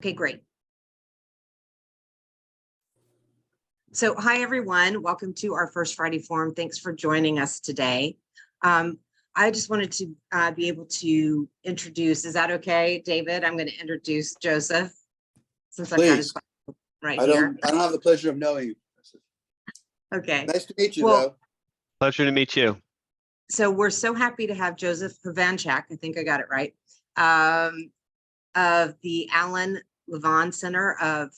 Okay, great. So hi, everyone. Welcome to our First Friday Forum. Thanks for joining us today. I just wanted to be able to introduce, is that okay, David? I'm going to introduce Joseph since I've got his Bible right here. I don't have the pleasure of knowing you. Okay. Nice to meet you, Well, though. Pleasure to meet you. So we're so happy to have Joseph Hovancak, I think I got it right, of the Levan Center of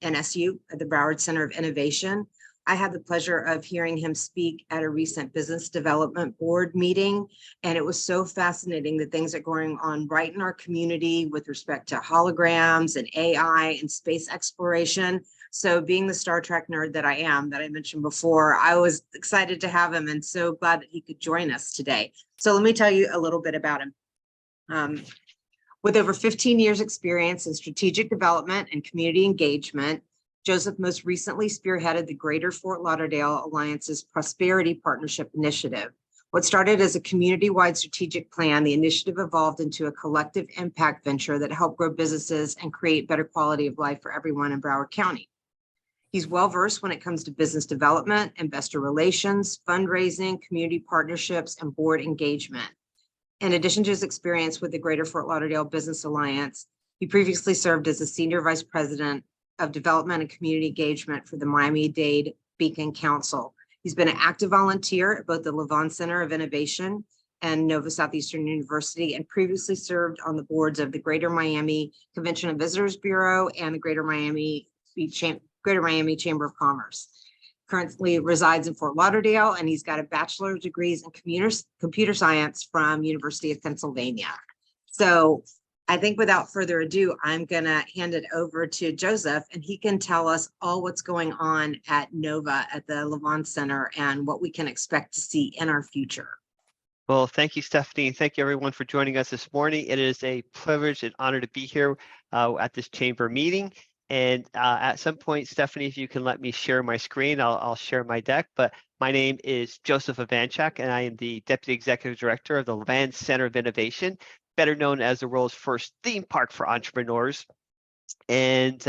NSU at the Broward Center of Innovation. I had the pleasure of hearing him speak at a recent business development board meeting, and it was so fascinating the things that are going on right in our community with respect to holograms and AI and space exploration. So being the Star Trek nerd that I am, that I mentioned before, I was excited to have him and so glad that he could join us today. So let me tell you a little bit about him. With over 15 years experience in strategic development and community engagement, Joseph most recently spearheaded the Greater Fort Lauderdale Alliance's Prosperity Partnership Initiative. What started as a community-wide strategic plan, the initiative evolved into a collective impact venture that helped grow businesses and create better quality of life for everyone in Broward County. He's well-versed when it comes to business development, investor relations, fundraising, community partnerships, and board engagement. In addition to his experience with the Greater Fort Lauderdale Business Alliance, he previously served as a Senior Vice President of Development and Community Engagement for the Miami-Dade Beacon Council. He's been an active volunteer at both the Levan Center of Innovation and Nova Southeastern University, and previously served on the boards of the Greater Miami Convention and Visitors Bureau and the Greater Miami Chamber of Commerce. Currently resides in Fort Lauderdale, and he's got a bachelor's degrees in computer science from University of Pennsylvania. So I think without further ado, I'm going to hand it over to Joseph, and he can tell us all what's going on at Nova at the Levan Center and what we can expect to see in our future. Well, thank you, Stephanie, and thank you everyone for joining us this morning. It is a privilege and honor to be here at this chamber meeting. And at some point, Stephanie, if you can let me share my screen, I'll share my deck. But my name is Joseph Hovancak, and I am the Deputy Executive Director of the Levan Center of Innovation, better known as the world's first theme park for entrepreneurs. And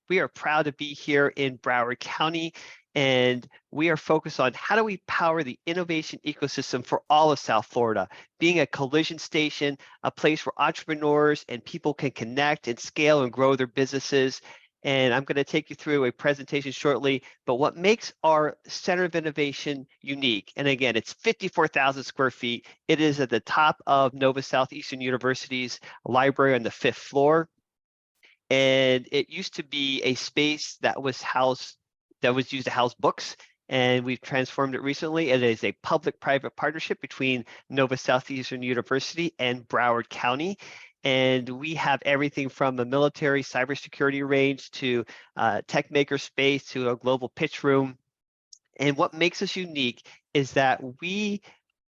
we are proud to be here in Broward County. And we are focused on how do we power the innovation ecosystem for all of South Florida, being a collision station, a place where entrepreneurs and people can connect and scale and grow their businesses. And I'm going to take you through a presentation shortly, but what makes our Center of Innovation unique, and again, it's 54,000 square feet. It is at the top of Nova Southeastern University's library on the 5th floor. And it used to be a space that was used to house books, and we've transformed it recently. It is a public-private partnership between Nova Southeastern University and Broward County. And we have everything from a military cybersecurity range to tech maker space to a global pitch room. And what makes us unique is that we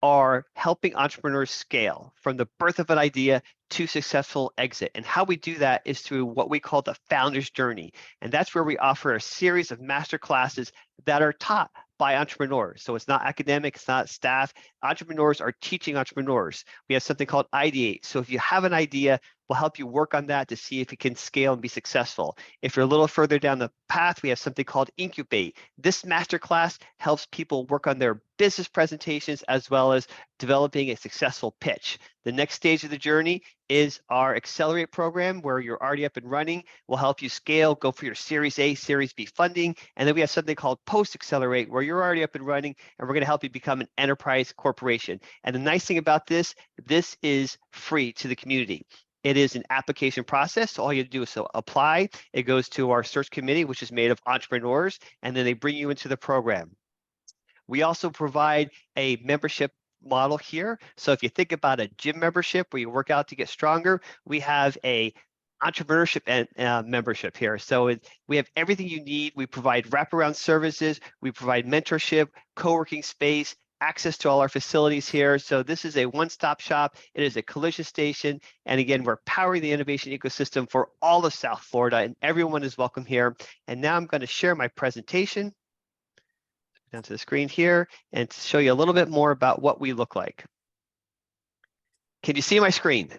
are helping entrepreneurs scale from the birth of an idea to successful exit. And how we do that is through what we call the founder's journey. And that's where we offer a series of master classes that are taught by entrepreneurs. So it's not academic, it's not staff. Entrepreneurs are teaching entrepreneurs. We have something called Ideate. So if you have an idea, we'll help you work on that to see if it can scale and be successful. If you're a little further down the path, we have something called Incubate. This masterclass helps people work on their business presentations as well as developing a successful pitch. The next stage of the journey is our Accelerate program, where you're already up and running. We'll help you scale, go for your Series A, Series B funding. And then we have something called Post-Accelerate, where you're already up and running, and we're going to help you become an enterprise corporation. And the nice thing about this is free to the community. It is an application process. So all you do is apply. It goes to our search committee, which is made of entrepreneurs, and then they bring you into the program. We also provide a membership model here. So if you think about a gym membership where you work out to get stronger, we have a entrepreneurship and membership here. So we have everything you need. We provide wraparound services. We provide mentorship, co-working space, access to all our facilities here. So this is a one-stop shop. It is a collision station. And again, we're powering the innovation ecosystem for all of South Florida, and everyone is welcome here. And now I'm going to share my presentation down to the screen here and to show you a little bit more about what we look like. Can you see my screen?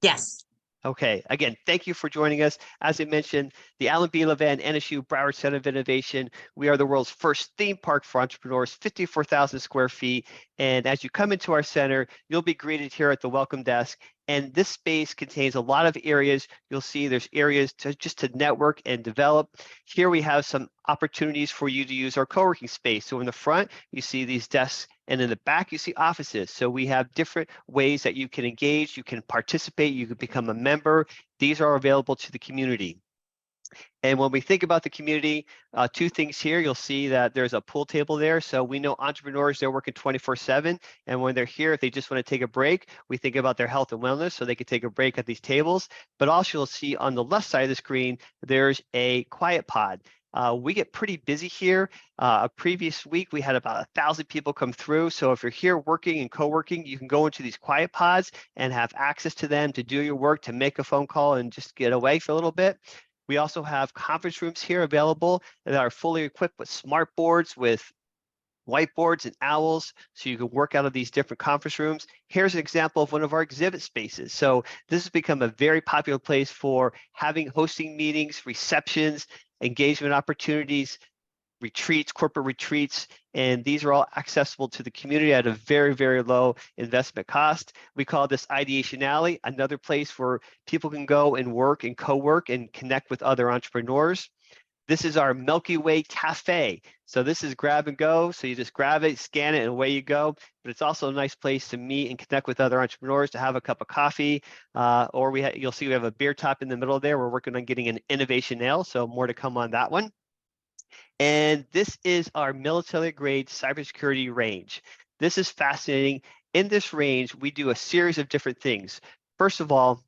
Yes. Okay, again, thank you for joining us. As I mentioned, the Alan B. Levan NSU Broward Center of Innovation. We are the world's first theme park for entrepreneurs, 54,000 square feet. And as you come into our center, you'll be greeted here at the welcome desk. And this space contains a lot of areas. You'll see there's areas just to network and develop. Here we have some opportunities for you to use our co-working space. So in the front, you see these desks, and in the back, you see offices. So we have different ways that you can engage, you can participate, you can become a member. These are available to the community. And when we think about the community, two things here, you'll see that there's a pool table there. So we know entrepreneurs, they're working 24/7. And when they're here, if they just want to take a break, we think about their health and wellness so they can take a break at these tables. But also you'll see on the left side of the screen, there's a quiet pod. We get pretty busy here. A previous week, we had about 1,000 people come through. So if you're here working and co-working, you can go into these quiet pods and have access to them to do your work, to make a phone call and just get away for a little bit. We also have conference rooms here available that are fully equipped with smart boards, with whiteboards and owls, so you can work out of these different conference rooms. Here's an example of one of our exhibit spaces. So this has become a very popular place for hosting meetings, receptions, engagement opportunities, retreats, corporate retreats, and these are all accessible to the community at a very, very low investment cost. We call this Ideation Alley, another place where people can go and work and co-work and connect with other entrepreneurs. This is our Milky Way Cafe. So this is grab and go. So you just grab it, scan it, and away you go. But it's also a nice place to meet and connect with other entrepreneurs, to have a cup of coffee. Or you'll see we have a beer top in the middle there. We're working on getting an innovation nail, so more to come on that one. And this is our military-grade cybersecurity range. This is fascinating. In this range, we do a series of different things. First of all,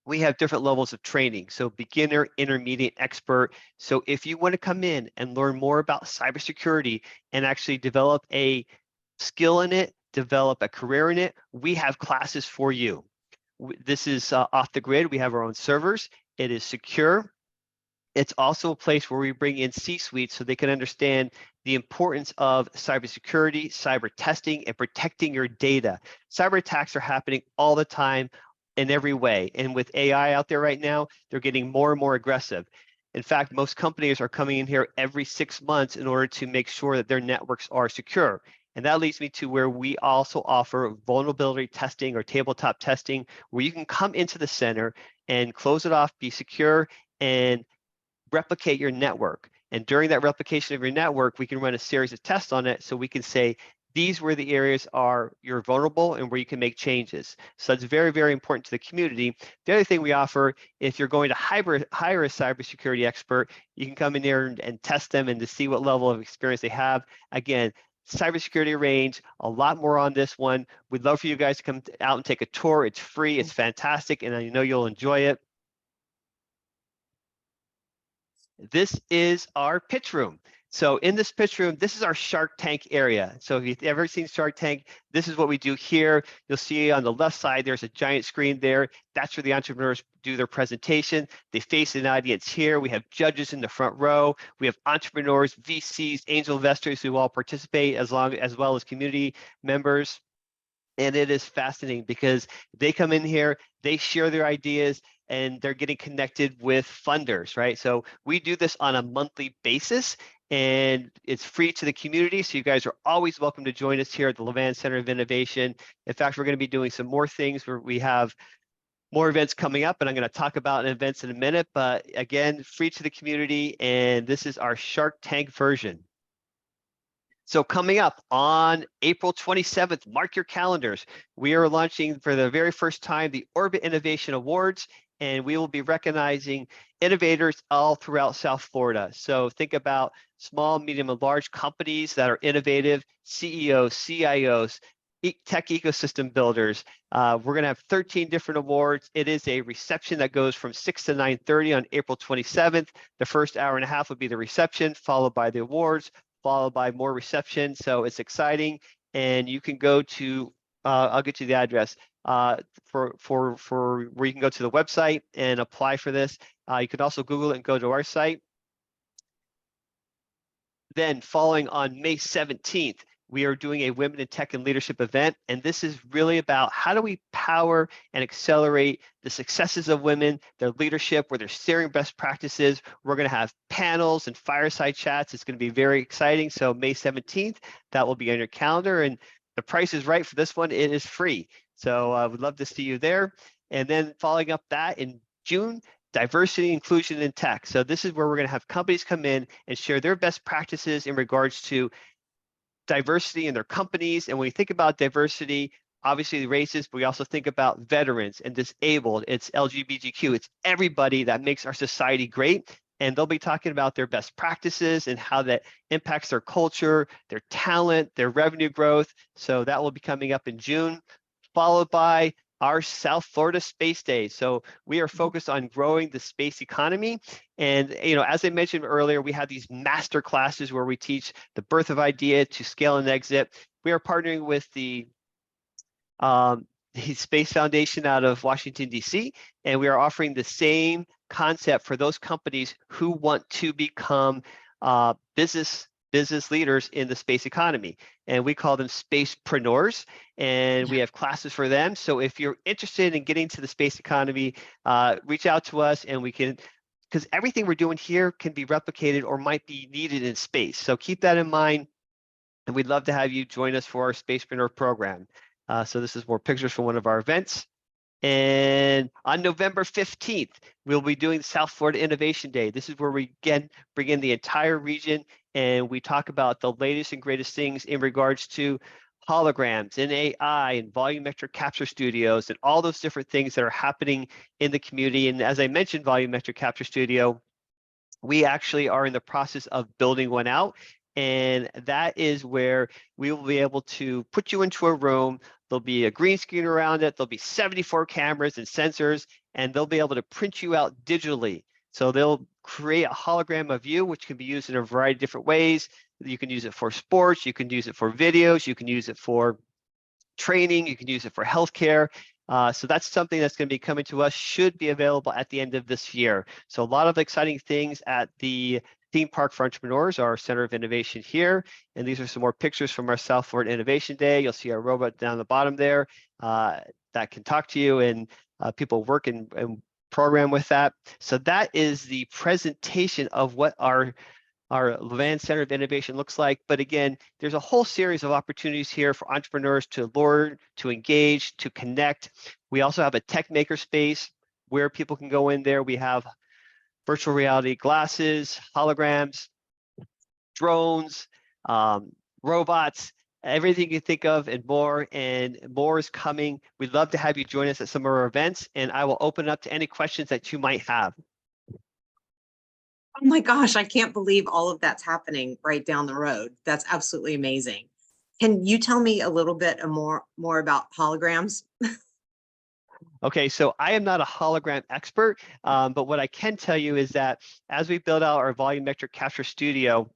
we have different levels of training. So beginner, intermediate, expert. So if you want to come in and learn more about cybersecurity and actually develop a skill in it, develop a career in it, we have classes for you. This is off the grid. We have our own servers. It is secure. It's also a place where we bring in C-suites so they can understand the importance of cybersecurity, cyber testing, and protecting your data. Cyber attacks are happening all the time in every way. And with AI out there right now, they're getting more and more aggressive. In fact, most companies are coming in here every 6 months in order to make sure that their networks are secure. And that leads me to where we also offer vulnerability testing or tabletop testing, where you can come into the center and close it off, be secure, and replicate your network. And during that replication of your network, we can run a series of tests on it so we can say, these were the areas you're vulnerable and where you can make changes. So it's very, very important to the community. The other thing we offer, if you're going to hire a cybersecurity expert, you can come in there and test them and to see what level of experience they have. Again, cybersecurity range, a lot more on this one. We'd love for you guys to come out and take a tour. It's free, it's fantastic, and I know you'll enjoy it. This is our pitch room. So in this pitch room, this is our Shark Tank area. So if you've ever seen Shark Tank, this is what we do here. You'll see on the left side, there's a giant screen there. That's where the entrepreneurs do their presentation. They face an audience here. We have judges in the front row. We have entrepreneurs, VCs, angel investors who all participate as well as community members. And it is fascinating because they come in here, they share their ideas, and they're getting connected with funders, right? So we do this on a monthly basis, and it's free to the community. So you guys are always welcome to join us here at the Levan Center of Innovation. In fact, we're going to be doing some more things where we have more events coming up, and I'm going to talk about events in a minute. But again, free to the community, and this is our Shark Tank version. So coming up on April 27th, mark your calendars. We are launching for the very first time the Orbit Innovation Awards, and we will be recognizing innovators all throughout South Florida. So think about small, medium, and large companies that are innovative, CEOs, CIOs, tech ecosystem builders. We're going to have 13 different awards. It is a reception that goes from 6 to 9:30 on April 27th. The first hour and a half would be the reception, followed by the awards, followed by more reception. So it's exciting, and you can go to, I'll get you the address for where you can go to the website and apply for this. You can also Google it and go to our site. Then following on May 17th, we are doing a Women in Tech and Leadership event. And this is really about how do we power and accelerate the successes of women, their leadership, where they're sharing best practices. We're going to have panels and fireside chats. It's going to be very exciting. So May 17th, that will be on your calendar. And the price is right for this one. It is free. So I would love to see you there. And then following up that in June, diversity, inclusion, in tech. So this is where we're going to have companies come in and share their best practices in regards to diversity in their companies. And when we think about diversity, obviously races, but we also think about veterans and disabled. It's LGBTQ. It's everybody that makes our society great. And they'll be talking about their best practices and how that impacts their culture, their talent, their revenue growth. So that will be coming up in June, followed by our South Florida Space Day. So we are focused on growing the space economy. And, as I mentioned earlier, we have these master classes where we teach the birth of idea to scale and exit. We are partnering with the Space Foundation out of Washington, D.C., and we are offering the same concept for those companies who want to become business leaders in the space economy. And we call them spacepreneurs, and we have classes for them. So if you're interested in getting to the space economy, reach out to us, and we can, because everything we're doing here can be replicated or might be needed in space. So keep that in mind, and we'd love to have you join us for our Spacepreneur program. So this is more pictures from one of our events. And on November 15th, we'll be doing South Florida Innovation Day. This is where we again bring in the entire region and we talk about the latest and greatest things in regards to holograms and AI and volumetric capture studios and all those different things that are happening in the community. And as I mentioned, volumetric capture studio, we actually are in the process of building one out. And that is where we will be able to put you into a room. There'll be a green screen around it. There'll be 74 cameras and sensors, and they'll be able to print you out digitally. So they'll create a hologram of you, which can be used in a variety of different ways. You can use it for sports. You can use it for videos. You can use it for training. You can use it for healthcare. So that's something that's going to be coming to us, should be available at the end of this year. So a lot of exciting things at the Theme Park for Entrepreneurs, our Center of Innovation here. And these are some more pictures from our South Florida Innovation Day. You'll see our robot down the bottom there that can talk to you, and people work and program with that. So that is the presentation of what our Levan Center of Innovation looks like. But again, there's a whole series of opportunities here for entrepreneurs to learn, to engage, to connect. We also have a tech maker space where people can go in there. We have virtual reality glasses, holograms, drones, robots, everything you think of and more is coming. We'd love to have you join us at some of our events, and I will open up to any questions that you might have. Oh my gosh, I can't believe all of that's happening right down the road. That's absolutely amazing. Can you tell me a little bit more about holograms? Okay, so I am not a hologram expert, but what I can tell you is that as we build out our volumetric capture studio,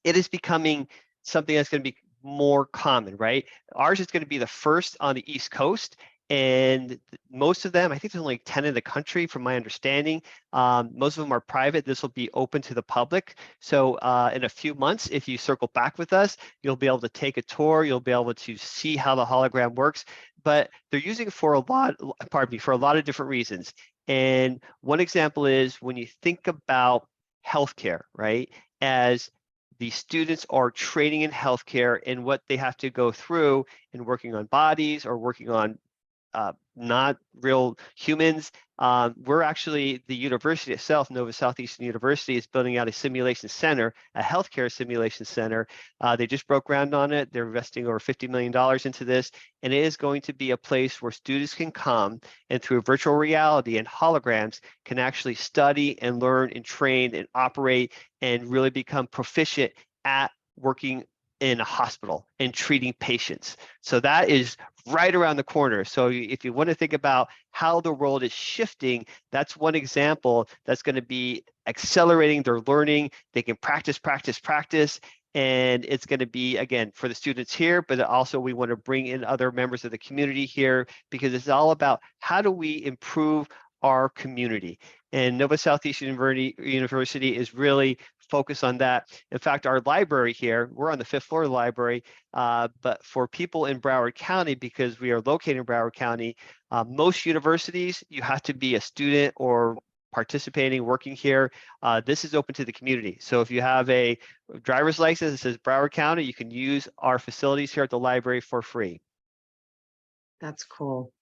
it is becoming something that's going to be more common, right? Ours is going to be the first on the East Coast, and most of them, I think there's only 10 in the country from my understanding. Most of them are private. This will be open to the public. So in a few months, if you circle back with us, you'll be able to take a tour. You'll be able to see how the hologram works. But they're using it for a lot of different reasons. And one example is when you think about healthcare, right? As the students are training in healthcare and what they have to go through in working on bodies or working on not real humans. We're actually, the university itself, Nova Southeastern University, is building out a simulation center, a healthcare simulation center. They just broke ground on it. They're investing over $50 million into this, and it is going to be a place where students can come and through virtual reality and holograms can actually study and learn and train and operate and really become proficient at working in a hospital and treating patients. So that is right around the corner. So if you want to think about how the world is shifting, that's one example that's going to be accelerating their learning. They can practice, and it's going to be, again, for the students here, but also we want to bring in other members of the community here, because it's all about how do we improve our community. And Nova Southeast University is really focused on that. In fact, our library here, we're on the 5th floor of the library, but for people in Broward County, because we are located in Broward County, most universities, you have to be a student or participating, working here. This is open to the community. So if you have a driver's license that says Broward County, you can use our facilities here at the library for free. That's cool.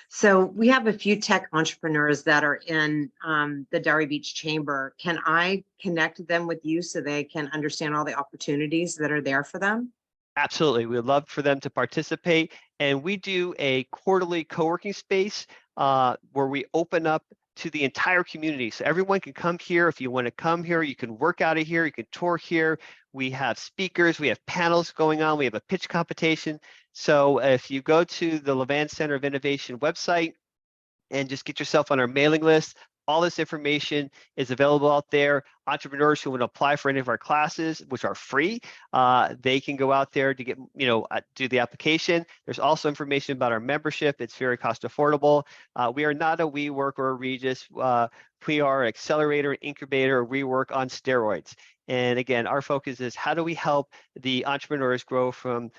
So we have a few tech entrepreneurs that are in the Delray Beach Chamber. Can I connect them with you so they can understand all the opportunities that are there for them? Absolutely. We'd love for them to participate. And we do a quarterly co-working space where we open up to the entire community. So everyone can come here. If you want to come here, you can work out of here, you can tour here. We have speakers, we have panels going on, we have a pitch competition. So if you go to the Levan Center of Innovation website and just get yourself on our mailing list, all this information is available out there. Entrepreneurs who want to apply for any of our classes, which are free, they can go out there to get, do the application. There's also information about our membership. It's very cost affordable. We are not a WeWork or a Regis. We are an accelerator, incubator, or WeWork on steroids. And again, our focus is how do we help the entrepreneurs grow from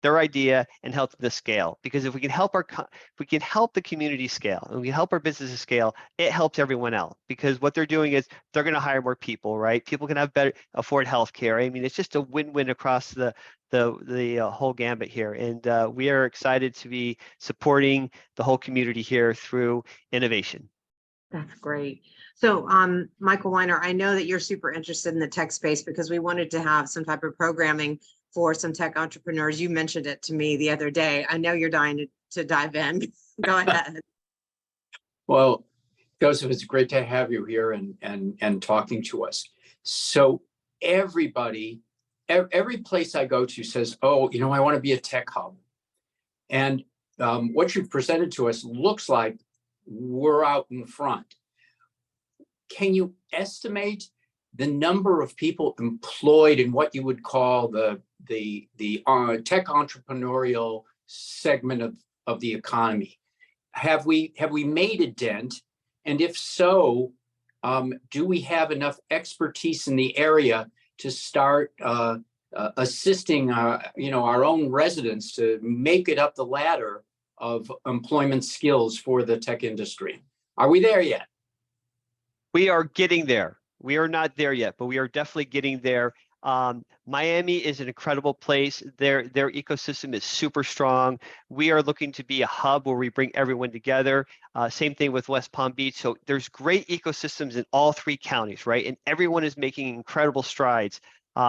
their idea and help them to scale? Because if we can help the community scale and we can help our businesses scale, it helps everyone else, because what they're doing is they're going to hire more people, right? People can have better afford healthcare. I mean, it's just a win-win across the whole gambit here. And we are excited to be supporting the whole community here through innovation. That's great. So Michael Weiner, I know that you're super interested in the tech space because we wanted to have some type of programming for some tech entrepreneurs. You mentioned it to me the other day. I know you're dying to dive in. Go ahead. Well, Joseph, it's great to have you here and talking to us. So every place I go to says, oh, I want to be a tech hub. And what you've presented to us looks like we're out in front. Can you estimate the number of people employed in what you would call the tech entrepreneurial segment of the economy? Have we made a dent? And if so, do we have enough expertise in the area to start assisting our own residents to make it up the ladder of employment skills for the tech industry? Are we there yet? We are getting there. We are not there yet, but we are definitely getting there. Miami is an incredible place. Their ecosystem is super strong. We are looking to be a hub where we bring everyone together. Same thing with West Palm Beach. So there's great ecosystems in all 3 counties, right? And everyone is making incredible strides.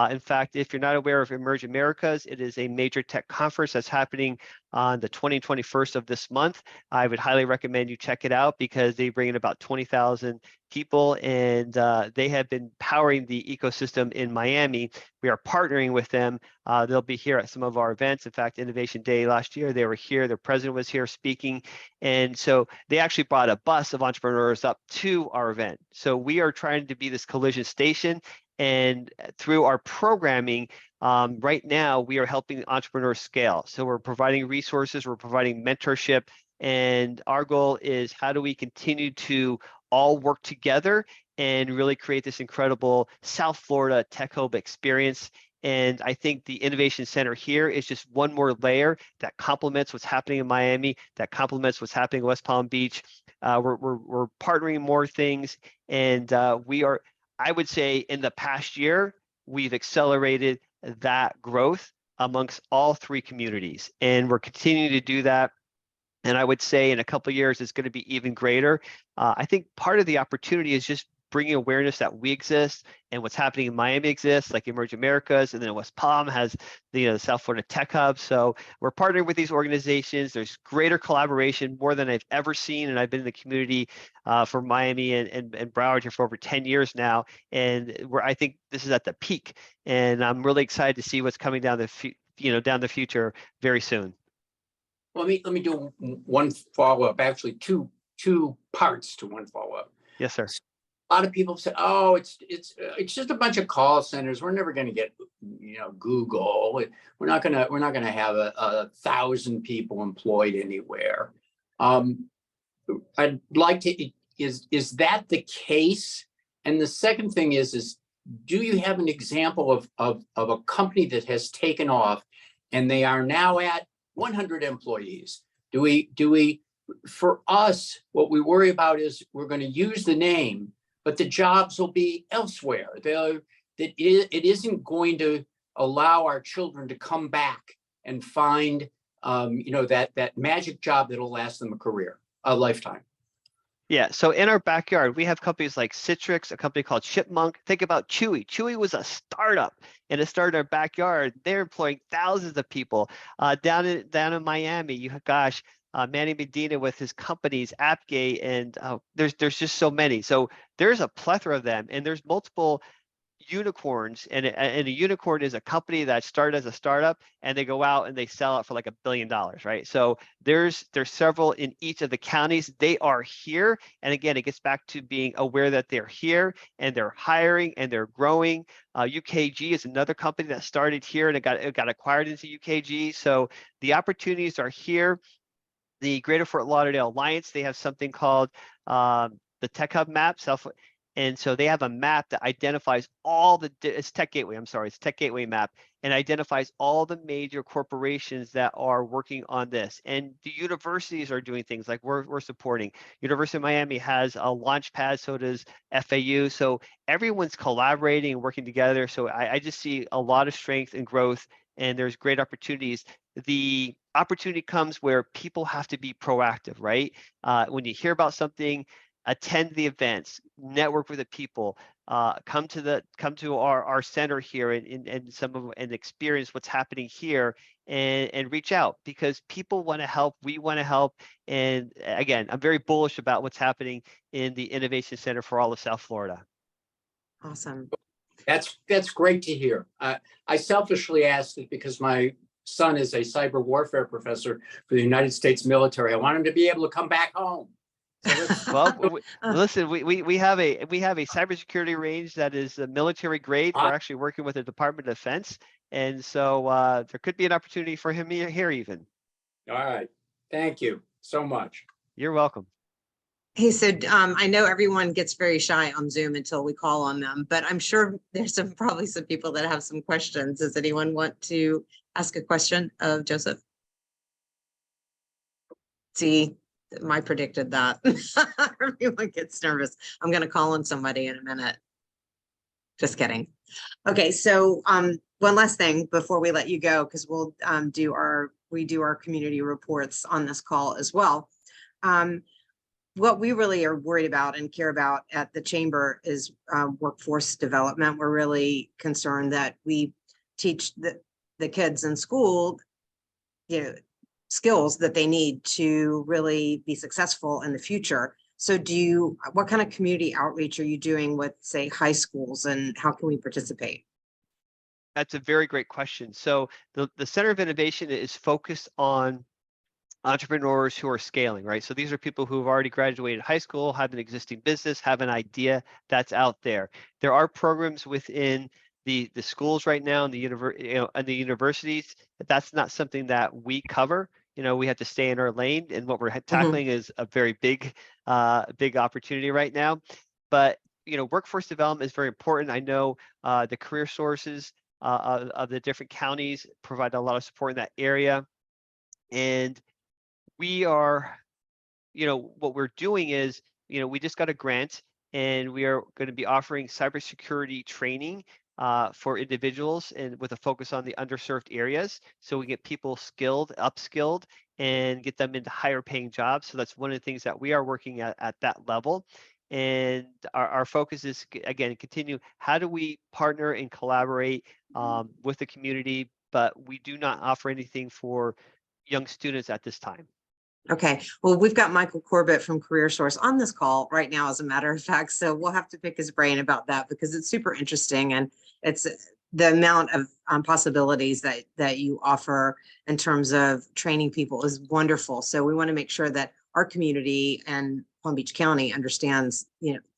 In fact, if you're not aware of Emerge Americas, it is a major tech conference that's happening on the 21st of this month. I would highly recommend you check it out because they bring in about 20,000 people, and they have been powering the ecosystem in Miami. We are partnering with them. They'll be here at some of our events. In fact, Innovation Day last year, they were here. Their president was here speaking. And so they actually brought a bus of entrepreneurs up to our event. So we are trying to be this collision station. And through our programming, right now, we are helping entrepreneurs scale. So we're providing resources, we're providing mentorship, and our goal is how do we continue to all work together and really create this incredible South Florida tech hub experience. And I think the Innovation Center here is just one more layer that complements what's happening in Miami, that complements what's happening in West Palm Beach. We're partnering more things, and we are, I would say in the past year, we've accelerated that growth amongst all 3 communities, and we're continuing to do that. And I would say in a couple of years, it's going to be even greater. I think part of the opportunity is just bringing awareness that we exist and what's happening in Miami exists, like Emerge Americas, and then West Palm has the South Florida Tech Hub. So we're partnering with these organizations. There's greater collaboration, more than I've ever seen, and I've been in the community for Miami and Broward here for over 10 years now, and I think this is at the peak, and I'm really excited to see what's coming down the future very soon. Let me do one follow-up. Actually, two parts to one follow-up. Yes, sir. A lot of people say, "Oh, it's just a bunch of call centers. We're never going to get, Google. We're not going to have 1,000 people employed anywhere." I'd like to is that the case? And the second thing is do you have an example of a company that has taken off and they are now at 100 employees? Do we, for us, what we worry about is we're going to use the name, but the jobs will be elsewhere. It isn't going to allow our children to come back and find, that magic job that'll last them a lifetime. Yeah, so in our backyard, we have companies like Citrix, a company called Chipmunk. Think about Chewy. Chewy was a startup, and it started in our backyard. They're employing thousands of people. Down in Miami, Manny Medina with his companies, Appgate, and there's just so many. So there's a plethora of them, and there's multiple unicorns, and a unicorn is a company that started as a startup and they go out and they sell it for like $1 billion, right? So there's several in each of the counties. They are here, and again, it gets back to being aware that they're here and they're hiring and they're growing. UKG is another company that started here and it got acquired into UKG. So the opportunities are here. The Greater Fort Lauderdale Alliance, they have something called the Tech Hub map, and so they have a map that identifies it's Tech Gateway, it's Tech Gateway map, and identifies all the major corporations that are working on this. And the universities are doing things like we're supporting. University of Miami has a launch pad, so does FAU. So everyone's collaborating and working together. So I just see a lot of strength and growth, and there's great opportunities. The opportunity comes where people have to be proactive, right? When you hear about something, attend the events, network with the people, come to our center here and experience what's happening here and reach out, because people want to help, we want to help. And again, I'm very bullish about what's happening in the Innovation Center for all of South Florida. Awesome. That's great to hear. I selfishly asked it because my son is a cyber warfare professor for the United States military. I want him to be able to come back home. So well, listen, we have a cybersecurity range that is military grade. We're actually working with the Department of Defense, and so there could be an opportunity for him here even. All right, thank you so much. You're welcome. He said, I know everyone gets very shy on Zoom until we call on them, but I'm sure there's probably some people that have some questions. Does anyone want to ask a question of Joseph? See, I predicted that. Everyone gets nervous. I'm going to call on somebody in a minute. Just kidding. Okay, so one last thing before we let you go, because we'll do our community reports on this call as well. What we really are worried about and care about at the chamber is workforce development. We're really concerned that we teach the kids in school, skills that they need to really be successful in the future. So what kind of community outreach are you doing with, say, high schools, and how can we participate? That's a very great question. So the Center of Innovation is focused on entrepreneurs who are scaling, right? So these are people who have already graduated high school, have an existing business, have an idea that's out there. There are programs within the schools right now and the universities. That's not something that we cover. We have to stay in our lane, and what we're tackling is a very big opportunity right now. But workforce development is very important. I know the career sources of the different counties provide a lot of support in that area, and we are, what we're doing is, we just got a grant, and we are going to be offering cybersecurity training for individuals, and with a focus on the underserved areas, so we get people upskilled, and get them into higher paying jobs. So that's one of the things that we are working at that level. And our focus is, again, continue, how do we partner and collaborate with the community, but we do not offer anything for young students at this time. Okay, well, we've got Michael Corbett from Career Source on this call right now, as a matter of fact, so we'll have to pick his brain about that, because it's super interesting, and it's the amount of possibilities that you offer in terms of training people is wonderful. So we want to make sure that our community and Palm Beach County understands,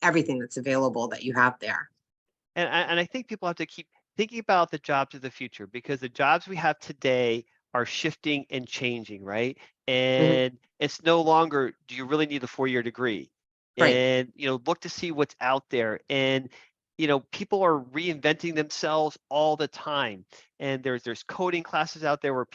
everything that's available that you have there. And I think people have to keep thinking about the jobs of the future, because the jobs we have today are shifting and changing, right? And it's no longer, do you really need a 4-year degree? Right. and, look to see what's out there. And, people are reinventing themselves all the time. And there's coding classes out there where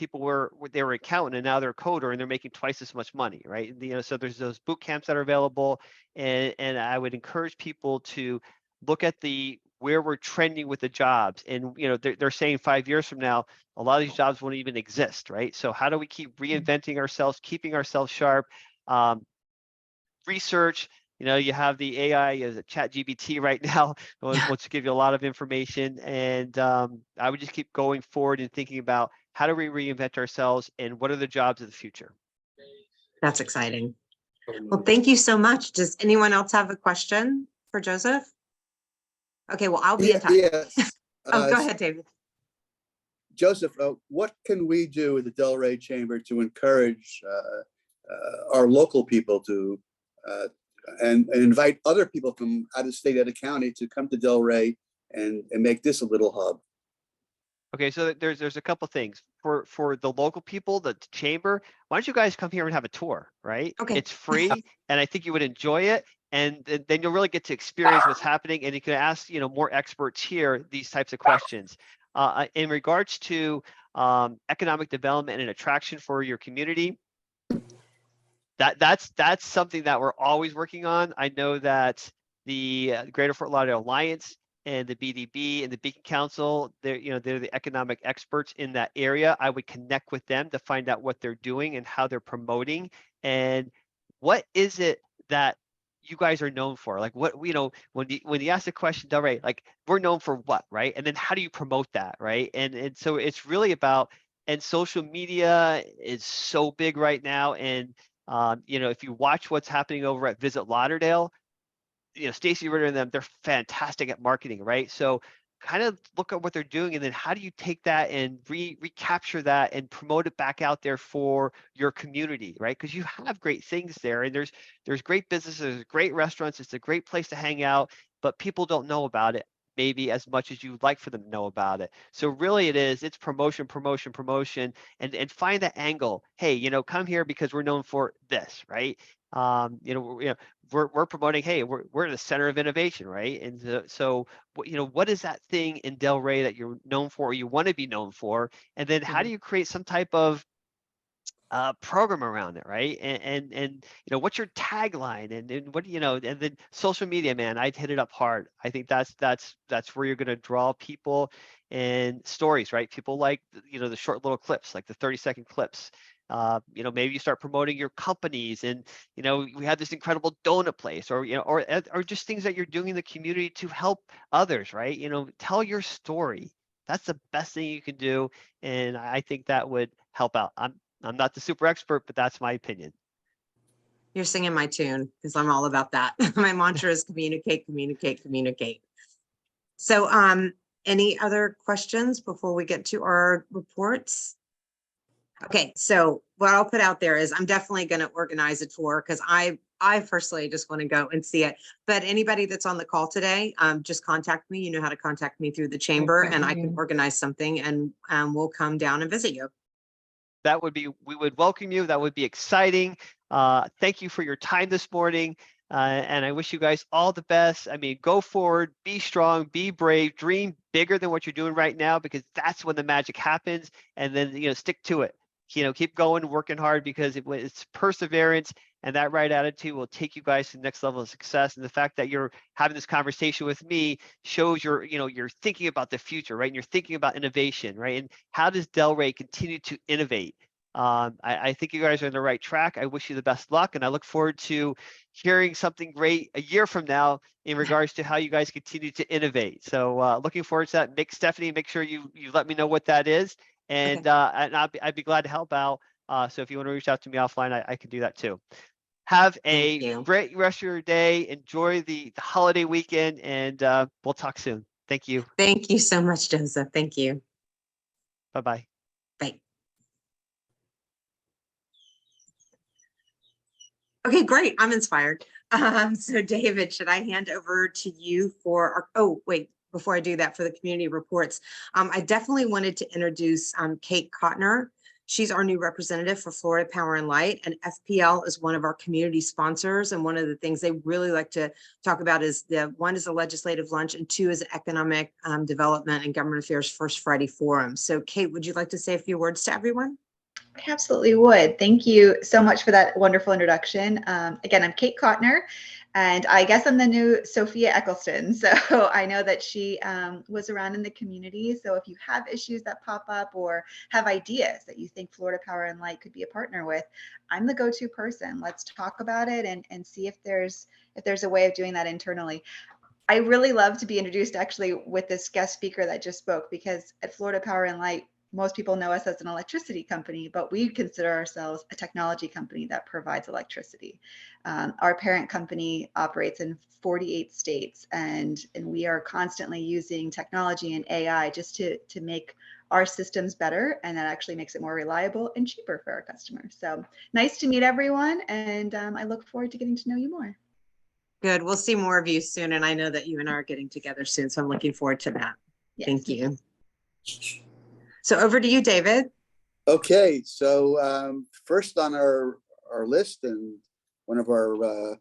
they were accountant and now they're a coder and they're making twice as much money, right? So there's those boot camps that are available. And I would encourage people to look at where we're trending with the jobs. And, they're saying 5 years from now, a lot of these jobs won't even exist, right? So how do we keep reinventing ourselves, keeping ourselves sharp? Research, you have the AI as a chat GPT right now, wants to give you a lot of information. And I would just keep going forward and thinking about how do we reinvent ourselves and what are the jobs of the future? That's exciting. Well, thank you so much. Does anyone else have a question for Joseph? Okay, well, I'll be in touch. Yes. Oh, go ahead, David. Joseph, what can we do with the Delray Chamber to encourage our local people to and invite other people from out of state, out of county to come to Delray and make this a little hub? Okay, so there's a couple things for the local people, the chamber. Why don't you guys come here and have a tour, right? Okay. It's free, and I think you would enjoy it. And then you'll really get to experience what's happening, and you can ask more experts here these types of questions. In regards to economic development and attraction for your community, that's something that we're always working on. I know that the Greater Fort Lauderdale Alliance and the BDB and the Beacon Council, they're the economic experts in that area. I would connect with them to find out what they're doing and how they're promoting, and what is it that you guys are known for. Like, what, when you ask the question, Delray, like, we're known for what, right? And then how do you promote that, right? And so it's really about, and social media is so big right now. And if you watch what's happening over at Visit Lauderdale, Stacy Ritter and them, they're fantastic at marketing, right? So kind of look at what they're doing, and then how do you take that and recapture that and promote it back out there for your community, right? Because you have great things there, and there's great businesses, there's great restaurants, it's a great place to hang out, but people don't know about it maybe as much as you would like for them to know about it. So really it's promotion, promotion, promotion, and find that angle. Hey, come here because we're known for this, right? We're promoting, hey, we're the center of innovation, right? And so what is that thing in Delray that you're known for or you want to be known for? And then how do you create some type of program around it, right? And what's your tagline, and what and then social media, man, I'd hit it up hard. I think that's where you're going to draw people and stories, right? People like the short little clips, like the 30-second clips. Maybe you start promoting your companies, and we have this incredible donut place, or or just things that you're doing in the community to help others, right? Tell your story. That's the best thing you can do, and I think that would help out. I'm not the super expert, but that's my opinion. You're singing my tune because I'm all about that. My mantra is communicate, communicate, communicate. So any other questions before we get to our reports? Okay, so what I'll put out there is I'm definitely going to organize a tour because I personally just want to go and see it. But anybody that's on the call today, just contact me. You know how to contact me through the chamber, and I can organize something, and we'll come down and visit you. We would welcome you. That would be exciting. Thank you for your time this morning. And I wish you guys all the best. I mean, go forward, be strong, be brave, dream bigger than what you're doing right now, because that's when the magic happens. And then, stick to it. Keep going, working hard, because it's perseverance, and that right attitude will take you guys to the next level of success. And the fact that you're having this conversation with me shows you're thinking about the future, right? And you're thinking about innovation, right? And how does Delray continue to innovate? I think you guys are on the right track. I wish you the best luck, and I look forward to hearing something great a year from now in regards to how you guys continue to innovate. So looking forward to that. Stephanie, make sure you let me know what that is. And, okay. and I'd be glad to help out. So if you want to reach out to me offline, I can do that too. Have a great rest of your day. Enjoy the holiday weekend, and we'll talk soon. Thank you. Thank you so much, Joseph. Thank you. Bye-bye. Bye. Okay, great. I'm inspired. So David, should I hand over to you for our, oh, wait, before I do that, for the community reports, I definitely wanted to introduce Kate Kottner. She's our new representative for Florida Power and Light, and FPL is one of our community sponsors. And one of the things they really like to talk about is one is a legislative lunch, and two is economic development and government affairs First Friday Forum. So Kate, would you like to say a few words to everyone? I absolutely would. Thank you so much for that wonderful introduction. Again, I'm Kate Kottner, and I guess I'm the new Sophia Eccleston. So I know that she was around in the community. So if you have issues that pop up or have ideas that you think Florida Power and Light could be a partner with, I'm the go-to person. Let's talk about it and see if there's a way of doing that internally. I really love to be introduced actually with this guest speaker that just spoke, because at Florida Power and Light, most people know us as an electricity company, but we consider ourselves a technology company that provides electricity. Our parent company operates in 48 states, and we are constantly using technology and AI just to make our systems better, and that actually makes it more reliable and cheaper for our customers. So nice to meet everyone, and I look forward to getting to know you more. Good. We'll see more of you soon, and I know that you and I are getting together soon, so I'm looking forward to that. Yes. Thank you. So over to you, David. Okay, so first on our list, and one of our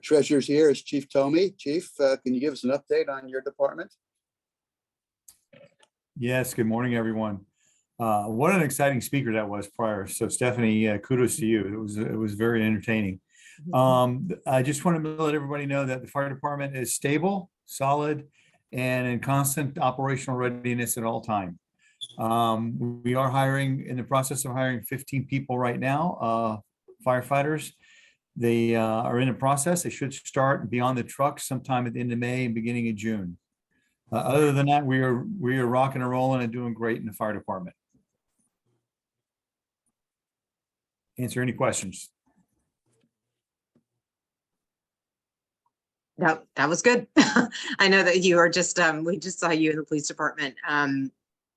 treasurers here is Chief Tomey. Chief, can you give us an update on your department? Yes, good morning, everyone. What an exciting speaker that was prior. So Stephanie, kudos to you. It was very entertaining. I just wanted to let everybody know that the fire department is stable, solid, and in constant operational readiness at all times. We are in the process of hiring 15 people right now, firefighters. They are in a process. They should start and be on the truck sometime at the end of May and beginning of June. Other than that, we are rocking and rolling and doing great in the fire department. Answer any questions. No, that was good. I know that you are just, we just saw you in the police department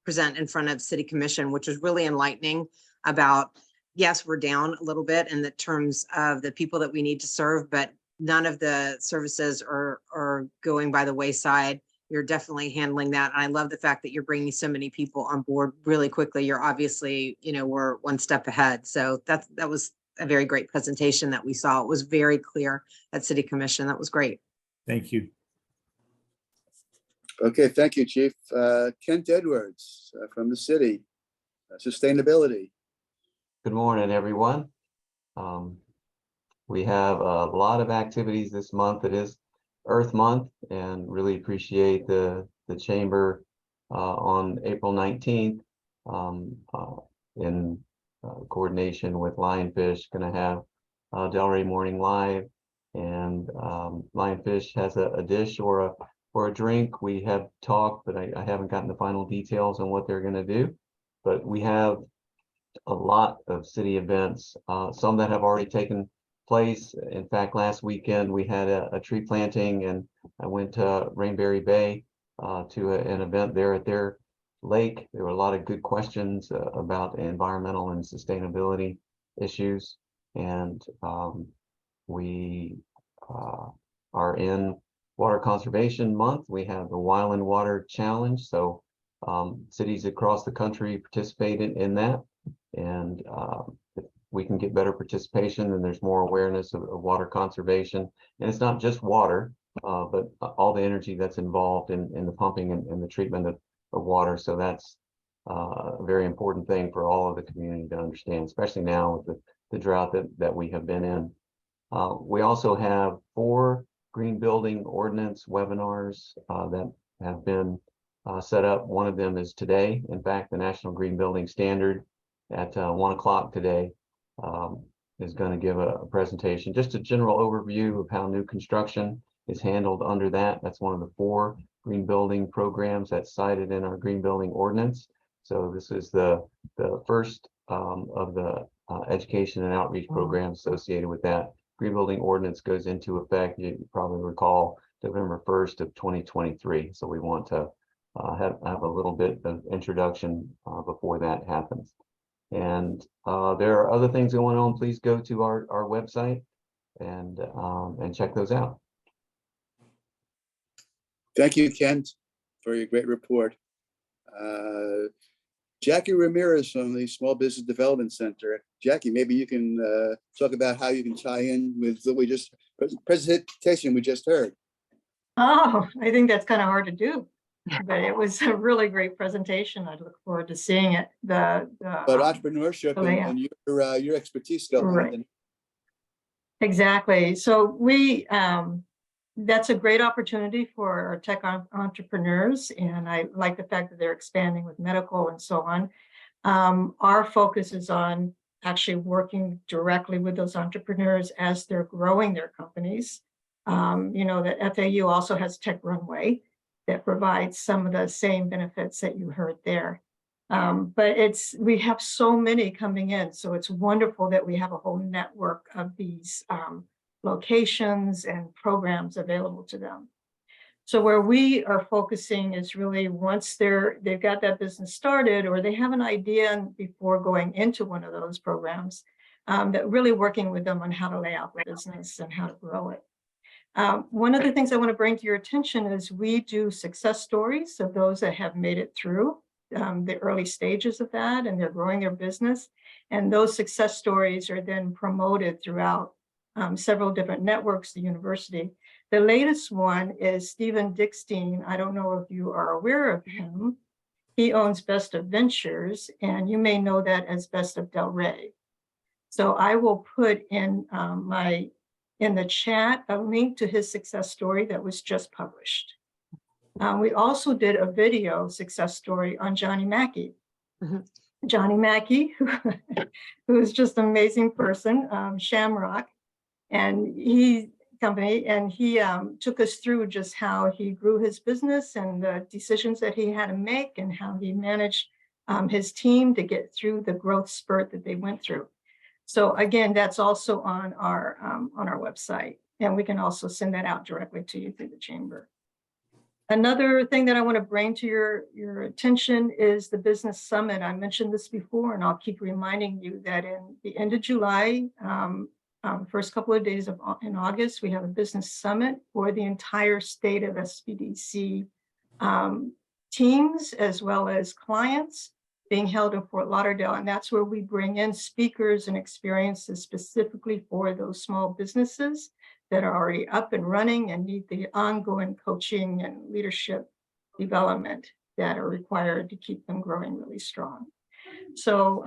present in front of City Commission, which was really enlightening about, yes, we're down a little bit in the terms of the people that we need to serve, but none of the services are going by the wayside. You're definitely handling that. And I love the fact that you're bringing so many people on board really quickly. You're obviously, we're one step ahead. So that was a very great presentation that we saw. It was very clear at City Commission. That was great. Thank you. Okay, thank you, Chief. Kent Edwards from the city, sustainability. Good morning, everyone. We have a lot of activities this month. It is Earth Month, and really appreciate the Chamber on April 19th in coordination with Lionfish, going to have Delray Morning Live, and Lionfish has a dish or a drink. We have talked, but I haven't gotten the final details on what they're going to do. But we have a lot of city events, some that have already taken place. In fact, last weekend we had a tree planting, and I went to Rainberry Bay to an event there at their lake. There were a lot of good questions about environmental and sustainability issues, and we are in Water Conservation Month. We have the Wyland Water Challenge, so cities across the country participated in that, and if we can get better participation, and there's more awareness of water conservation. And it's not just water, but all the energy that's involved in the pumping and the treatment of water. So that's a very important thing for all of the community to understand, especially now with the drought that we have been in. We also have 4 green building ordinance webinars that have been set up. One of them is today. In fact, the National Green Building Standard at 1 o'clock today is going to give a presentation, just a general overview of how new construction is handled under that. That's one of the 4 green building programs that's cited in our green building ordinance. So this is the first of the education and outreach programs associated with that. Green building ordinance goes into effect, you probably recall, November 1st of 2023. So we want to have a little bit of introduction before that happens. And there are other things going on. Please go to our website and check those out. Thank you, Kent, for your great report. Jackie Ramirez from the Small Business Development Center. Jackie, maybe you can talk about how you can tie in with the presentation we just heard. Oh, I think that's kind of hard to do, but it was a really great presentation. I look forward to seeing it. But entrepreneurship and your expertise go Right. hand in. Exactly. So that's a great opportunity for our tech entrepreneurs. And I like the fact that they're expanding with medical and so on. Our focus is on actually working directly with those entrepreneurs as they're growing their companies. You know, that FAU also has Tech Runway that provides some of the same benefits that you heard there. But we have so many coming in. So it's wonderful that we have a whole network of these locations and programs available to them. So where we are focusing is really once they've got that business started or they have an idea before going into one of those programs, that really working with them on how to lay out the business and how to grow it. One of the things I want to bring to your attention is we do success stories of those that have made it through the early stages of that and they're growing their business. And those success stories are then promoted throughout several different networks, the university. The latest one is Stephen Dickstein. I don't know if you are aware of him. He owns Best of Ventures, and you may know that as Best of Delray. So I will put in in the chat a link to his success story that was just published. We also did a video success story on Johnny Mackey. Mm-hmm. Johnny Mackey, who is just an amazing person, Shamrock, and he took us through just how he grew his business and the decisions that he had to make and how he managed his team to get through the growth spurt that they went through. So again, that's also on our website, and we can also send that out directly to you through the chamber. Another thing that I want to bring to your attention is the Business Summit. I mentioned this before, and I'll keep reminding you that in the end of July, first couple of days in August, we have a Business Summit for the entire state of SBDC teams as well as clients being held in Fort Lauderdale. And that's where we bring in speakers and experiences specifically for those small businesses that are already up and running and need the ongoing coaching and leadership development that are required to keep them growing really strong. So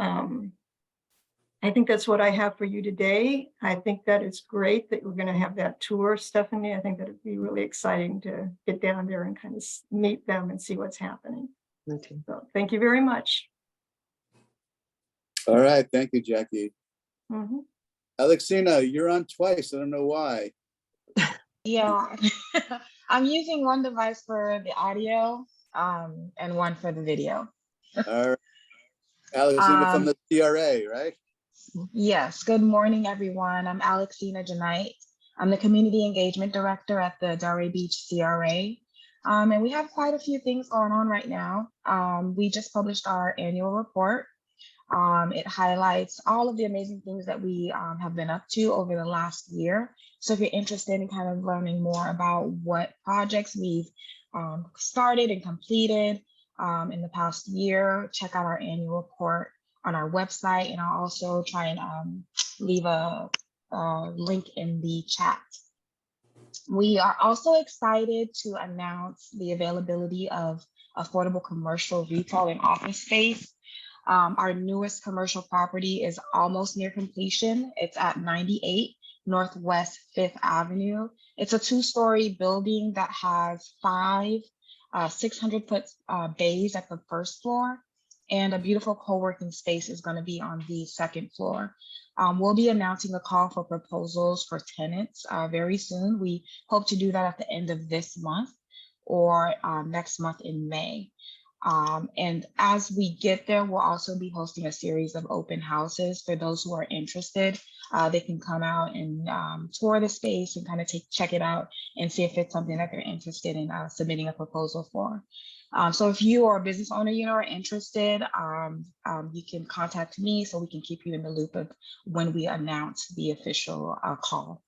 I think that's what I have for you today. I think that it's great that we're going to have that tour, Stephanie. I think that it'd be really exciting to get down there and kind of meet them and see what's happening. Okay. So thank you very much. All right. Thank you, Jackie. Mm-hmm. Alexina, you're on twice. I don't know why. Yeah, I'm using one device for the audio and one for the video. All right. Alexina from the CRA, right? Yes, good morning, everyone. I'm Alexina Janite. I'm the Community Engagement Director at the Delray Beach CRA. And we have quite a few things going on right now. We just published our annual report. It highlights all of the amazing things that we have been up to over the last year. So if you're interested in kind of learning more about what projects we've started and completed in the past year, check out our annual report on our website. And I'll also try and leave a link in the chat. We are also excited to announce the availability of affordable commercial, retail, and office space. Our newest commercial property is almost near completion. It's at 98 Northwest 5th Avenue. It's a 2-story building that has 5 600-foot bays at the first floor, and a beautiful co-working space is going to be on the second floor. We'll be announcing a call for proposals for tenants very soon. We hope to do that at the end of this month or next month in May. And as we get there, we'll also be hosting a series of open houses for those who are interested. They can come out and tour the space and kind of check it out and see if it's something that they're interested in submitting a proposal for. So if you are a business owner, are interested, you can contact me so we can keep you in the loop of when we announce the official call.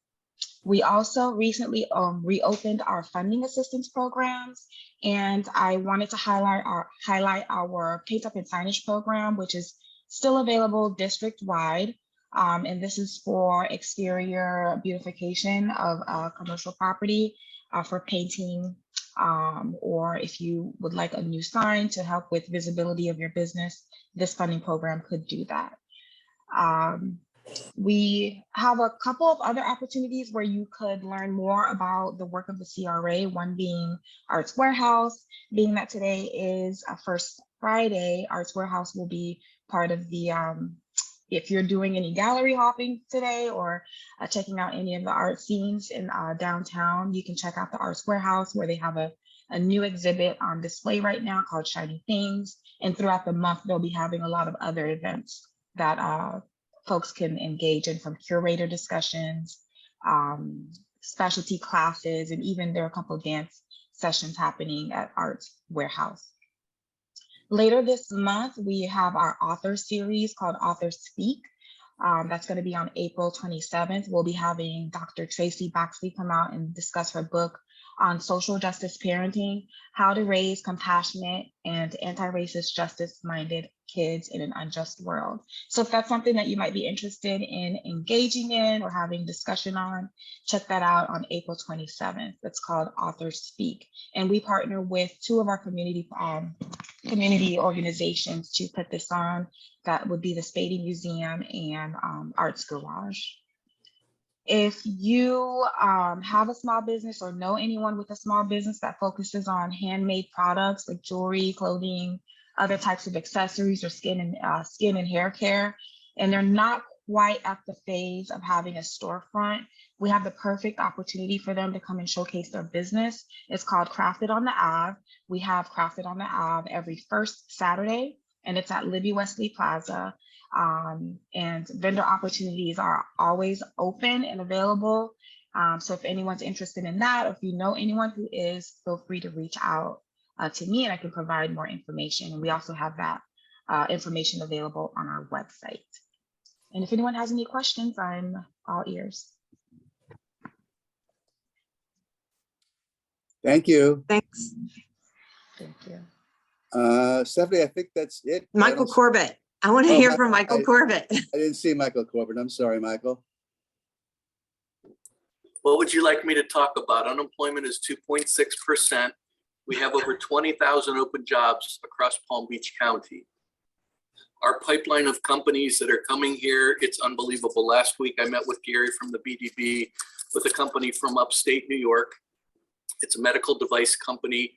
We also recently reopened our funding assistance programs, and I wanted to highlight our Paint Up and Signage program, which is still available district-wide. And this is for exterior beautification of commercial property, for painting, or if you would like a new sign to help with visibility of your business, this funding program could do that. We have a couple of other opportunities where you could learn more about the work of the CRA, one being Arts Warehouse. Being that today is a First Friday, Arts Warehouse will be part of the, if you're doing any gallery hopping today or checking out any of the art scenes in downtown, you can check out the Arts Warehouse, where they have a new exhibit on display right now called Shiny Things. And throughout the month, they'll be having a lot of other events that folks can engage in, from curator discussions, specialty classes, and even there are a couple of dance sessions happening at Arts Warehouse. Later this month, we have our author series called Authors Speak. That's going to be on April 27th. We'll be having Dr. Tracy Baxley come out and discuss her book on social justice parenting, how to raise compassionate and anti-racist justice-minded kids in an unjust world. So if that's something that you might be interested in engaging in or having discussion on, check that out on April 27th. It's called Authors Speak. And we partner with two of our community organizations to put this on. That would be the Spady Museum and Arts Garage. If you have a small business or know anyone with a small business that focuses on handmade products like jewelry, clothing, other types of accessories, or skin and hair care, and they're not quite at the phase of having a storefront, we have the perfect opportunity for them to come and showcase their business. It's called Crafted on the Ave. We have Crafted on the Ave every first Saturday, and it's at Libby Wesley Plaza. And vendor opportunities are always open and available. So if anyone's interested in that, or if you know anyone who is, feel free to reach out to me and I can provide more information. And we also have that information available on our website. And if anyone has any questions, I'm all ears. Thank you. Thanks. Thank you. Stephanie, I think that's it. Michael Corbett. I want to hear from Michael Corbett. I didn't see Michael Corbett. I'm sorry, Michael. What would you like me to talk about? Unemployment is 2.6%. We have over 20,000 open jobs across Palm Beach County. Our pipeline of companies that are coming here, it's unbelievable. Last week, I met with Gary from the BDB with a company from upstate New York. It's a medical device company.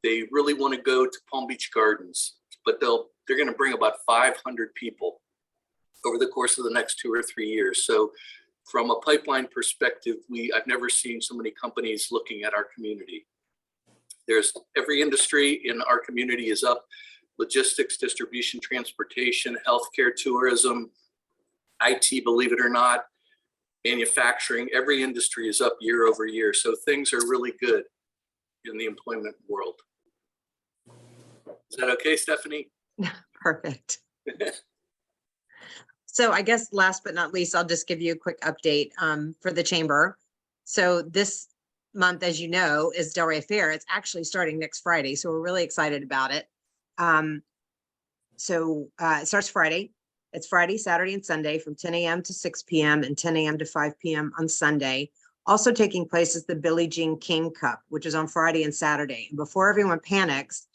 They really want to go to Palm Beach Gardens, but they're going to bring about 500 people over the course of the next 2 or 3 years. So from a pipeline perspective, I've never seen so many companies looking at our community. There's every industry in our community is up: logistics, distribution, transportation, healthcare, tourism, IT, believe it or not, manufacturing. Every industry is up year over year. So things are really good in the employment world. Is that okay, Stephanie? Perfect. So I guess last but not least, I'll just give you a quick update for the chamber. So this month, as you know, is Delray Fair. It's actually starting next Friday. So we're really excited about it. It starts Friday. It's Friday, Saturday, and Sunday from 10 a.m. to 6 p.m. and 10 a.m. to 5 p.m. on Sunday. Also taking place is the Billie Jean King Cup, which is on Friday and Saturday. And before everyone panics,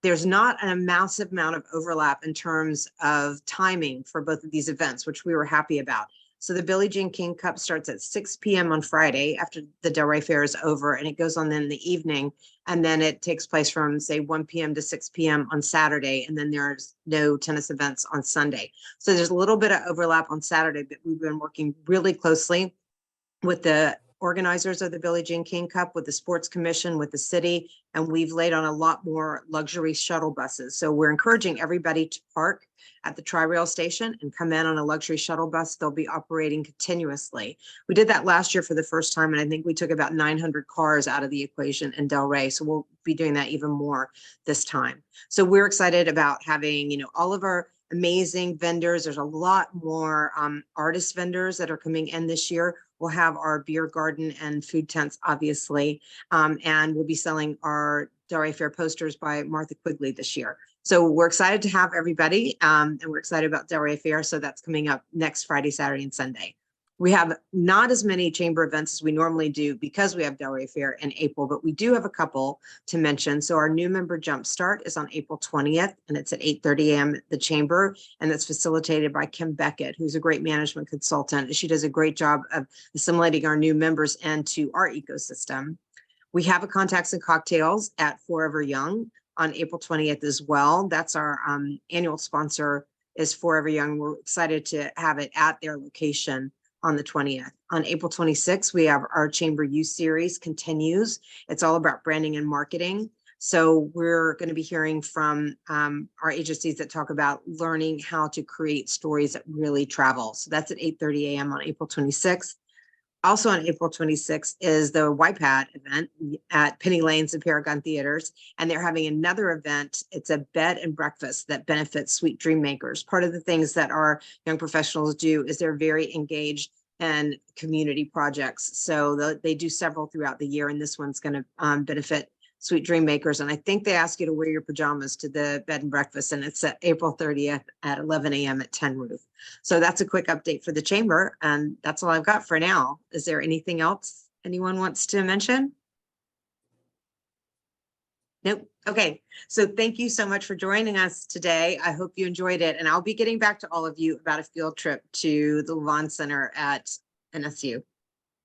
there's not a massive amount of overlap in terms of timing for both of these events, which we were happy about. So the Billie Jean King Cup starts at 6 p.m. on Friday after the Delray Fair is over, and it goes on then in the evening. And then it takes place from, say, 1 p.m. to 6 p.m. on Saturday. And then there's no tennis events on Sunday. So there's a little bit of overlap on Saturday, but we've been working really closely with the organizers of the Billie Jean King Cup, with the Sports Commission, with the city, and we've laid on a lot more luxury shuttle buses. So we're encouraging everybody to park at the Tri-Rail station and come in on a luxury shuttle bus. They'll be operating continuously. We did that last year for the first time, and I think we took about 900 cars out of the equation in Delray. So we'll be doing that even more this time. So we're excited about having, all of our amazing vendors. There's a lot more artist vendors that are coming in this year. We'll have our beer garden and food tents, obviously, and we'll be selling our Delray Fair posters by Martha Quigley this year. So we're excited to have everybody, and we're excited about Delray Fair. So that's coming up next Friday, Saturday, and Sunday. We have not as many chamber events as we normally do because we have Delray Fair in April, but we do have a couple to mention. So our new member Jumpstart is on April 20th, and it's at 8:30 a.m. at the chamber, and that's facilitated by Kim Beckett, who's a great management consultant. She does a great job of assimilating our new members into our ecosystem. We have a Contacts and Cocktails at Forever Young on April 20th as well. That's our annual sponsor is Forever Young. We're excited to have it at their location on the 20th. On April 26th, we have our Chamber Youth Series continues. It's all about branding and marketing. So we're going to be hearing from our agencies that talk about learning how to create stories that really travel. So that's at 8:30 a.m. on April 26th. Also on April 26th is the YPAT event at Penny Lanes and Paragon Theaters. And they're having another event. It's a bed and breakfast that benefits Sweet Dream Makers. Part of the things that our young professionals do is they're very engaged in community projects. So they do several throughout the year, and this one's going to benefit Sweet Dream Makers. And I think they ask you to wear your pajamas to the bed and breakfast, and it's at April 30th at 11 a.m. at 10 Roof. So that's a quick update for the chamber, and that's all I've got for now. Is there anything else anyone wants to mention? Nope. Okay. So thank you so much for joining us today. I hope you enjoyed it, and I'll be getting back to all of you about a field trip to the Levan Center at NSU.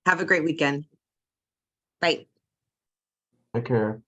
Have a great weekend. Bye. Take care.